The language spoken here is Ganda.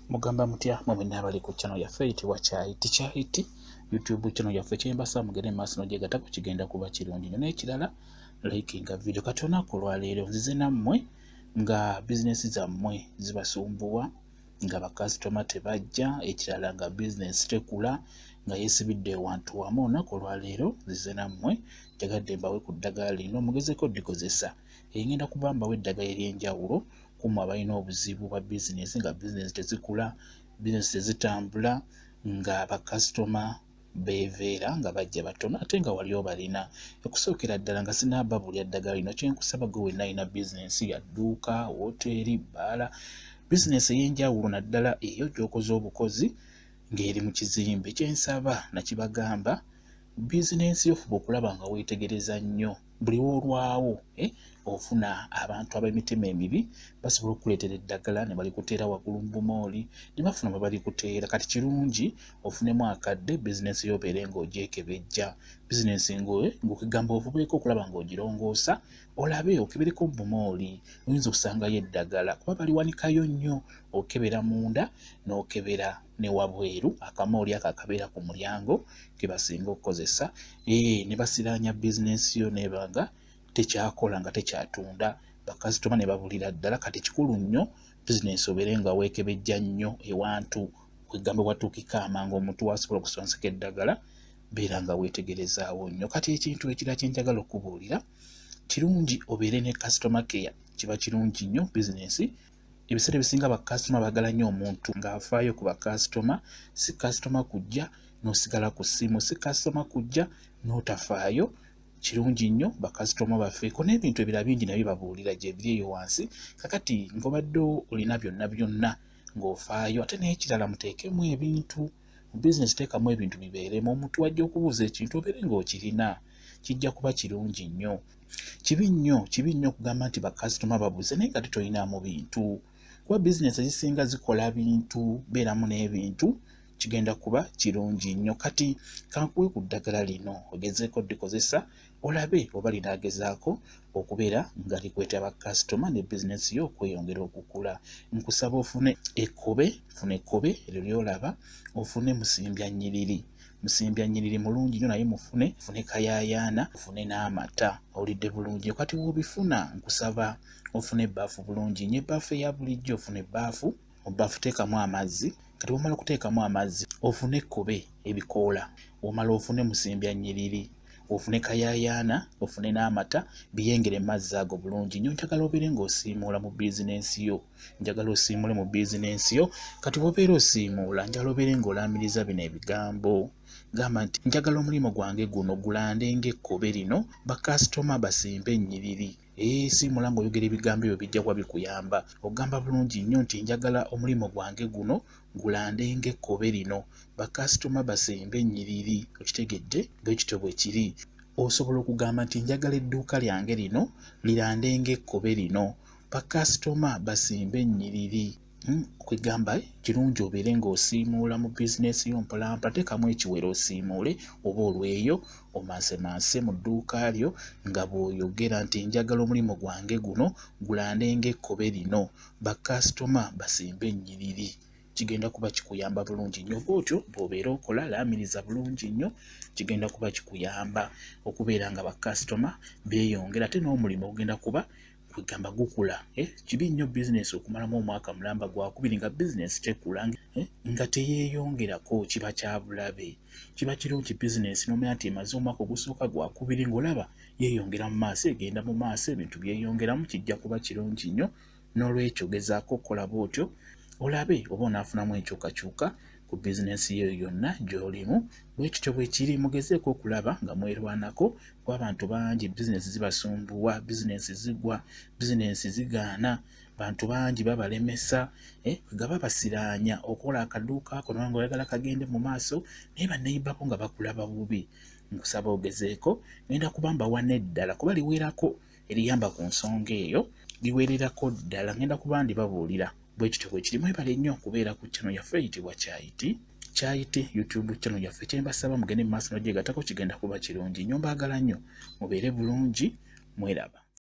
Mugamba mutya mwenna abali ku channel yaffe eyitibwa Kyayiti YouTube channel yaffe kyembasa mugende maaso n'ogyegatako kigenda kuba kirungi nnyo n'ekirala likinga video kati olunaku olwaleero nzize nammwe nga bizinesi zammwe zibasumbuwa nga bakasitoma tebajja ekirala nga bizinesi tekula nga yeesibidde wantu wamu olunaku olwaleero nzize nammwe njagadde mbawe ku ddagala lino mugezeko likozesa engenda kuba mbawe eddagala ery'enjawulo kumwe abalina obuzibu bwa bizinesi nga bizinesi tezikula bizinesi tezitambula nga bakasitoma beveera nga bajja batono ate nga wali obalina okusookera ddala nga sinababulya ddagala lino kyenkusaba gwe wenna alina bizinesi ya dduuka woteeri bbaala bizinesi ey'enjawulo naddala eyo gy'okoze obukozi ng'eri mu kizimbe kyensaba nakibagamba bizinesi yofuba okulaba nga weetegereza nnyo buli woolwawo ofuna abantu ab'emitima emibi basobola okukuleetera eddagala ne balikuteera waggulu mu bumooli ne bafuna bwe balikuteera kati kirungi ofunemu akadde bizinesi y'obeere ng'ogyekebejja bizinesi ng'okigamba ovubeeko okulaba ng'ogirongoosa olabe okebereko mu bumooli oyinza okusangayo eddagala kuba baliwanikayo nnyo okebera munda n'okebera ne wabweru akamooli ako akabeera ku mulyango ke basinga okukozesa ne basiraanya bizinesi yo nebanga tekyakola nga tekyatunda bakasitoma ne babulira ddala kati kikulu nnyo bizinesi obeere nga weekebejja nnyo ewantu kwegamba watuukika amangu omuntu wasobola okusonseka eddagala beera nga weetegerezaawo nnyo kati ekintu ekirala kye njagala okubuulira kirungi obeere ne customer care kiba kirungi nnyo bizinesi ebiseera ebisinga bakasitoma baagala nnyo omuntu ng'afaayo ku bakasitoma si kasitoma kujja n'osigala ku ssimu si kasitoma kujja n'otafaayo kirungi nnyo bakasitoma baffeeko n'ebintu ebirala bingi nabyo babuulira gye biri eyo wansi kakati ng'obadde olina byonna byonna ng'ofaayo ate n'ekirala muteekemu ebintu mu bizinesi teekamu ebintu bibeeremu omuntu wajja okubuuza ekintu obeere ng'okirina kijja kuba kirungi nnyo kibi nnyo okugamba nti bakasitoma babuuze naye nga tolinamu bintu kuba bizinesi ezisinga zikola bintu beeramu n'ebintu kigenda kuba kirungi nnyo kati kankuwe ku ddagala lino ogezeeko likozesa olabe oba linaagezaako okubeera nga likweta bakasitoma ne bizinesi yo okweyongera okukula nkusaba ofune ekkobe eryo lyolaba ofune musimbya nnyiriri mulungi nnyo naye mufune kayaayaana ofune n'amata olidde bulungi kati woobifuna nkusaba ofune ebbaafu bulungi nnyo ebbaafu eya bulijjo ofune ebbaafu teekamu amazzi kati womala okuteekamu amazzi ofune ekkobe ebikoola womala ofune musimbya nnyiriri ofune kayaayaana ofune n'amata biyengere mazzi ago bulungi nnyo njagala obeere ng'osiimuula mu bizinesi yo njagala osiimule mu bizinesi yo kati wobeera osiimuula njagala obeere ng'olaamiriza bino ebigambo gamba nti njagala omulimu gwange guno gulande ng'ekkobe lino bakasitoma basimbe ennyiriri siimula ng'oyogera ebigambo ebyo bijja kuba bikuyamba ogamba bulungi nnyo nti njagala omulimu gwange guno gulande ng'ekkobe lino bakasitoma basimbe ennyiriri okitegedde bwekityo bwe kiri osobola okugamba nti njagala edduuka lyange lino lirande ng'ekkobe lino bakasitoma basimbe ennyiriri kwegamba kirungi obeere ng'osiimuula mu bizinesi yo mpolampola teekamu ekiwero osiimuule oba olweyo omaasemaase mu dduuka lyo nga bw'oyogera nti njagala omulimu gwange guno gulande ng'ekkobe lino bakasitoma basimbe ennyiriri kigenda kuba kikuyamba bulungi nnyo bw'otyo bw'obeera okola laamiriza bulungi nnyo kigenda kuba kikuyamba okubeera nga bakasitoma beeyongera ate n'omulimu ogenda kuba kwegamba gukula kibi nnyo bizinesi okumalamu omwaka mulamba gwakubiri nga bizinesi tekula nga teyeeyongerako kiba kya bulabe kiba kirungi bizinesi n'omanya nti emaze omwaka ogusooka gwakubiri ng'olaba yeeyongera mu maaso egenda mu maaso ebintu byeyongeramu kijja kuba kirungi nnyo n'olwekyo gezaako okukola bw'otyo olabe oba onaafunamu enkyukakyuka ku bizinesi yo yonna gy'olimu bwekityo bwe kiri mugezeeko okulaba nga mwerwanako kuba abantu bangi bizinesi zibasumbuwa bizinesi zigwa bizinesi zigaana bantu bangi babalemesa nga babasiraanya okola akaduuka ako nanga oyagala kagende mu maaso naye banneyibbako nga bakulaba bubi nkusaba ogezeeko ngenda kuba mbawa n'eddala kuba liwerako eriyamba ku nsonga eyo liwererako ddala ngenda kuba ndibabuulira bwekityo bwe kiri mwebale nnyo okubeera ku channel yaffe eyitibwa Kyayiti YouTube channel yaffe kyembasaba mugende mu maaso n'ogyegatako kigenda kuba kirungi nnyo mbaagala nnyo mubeere bulungi mweraba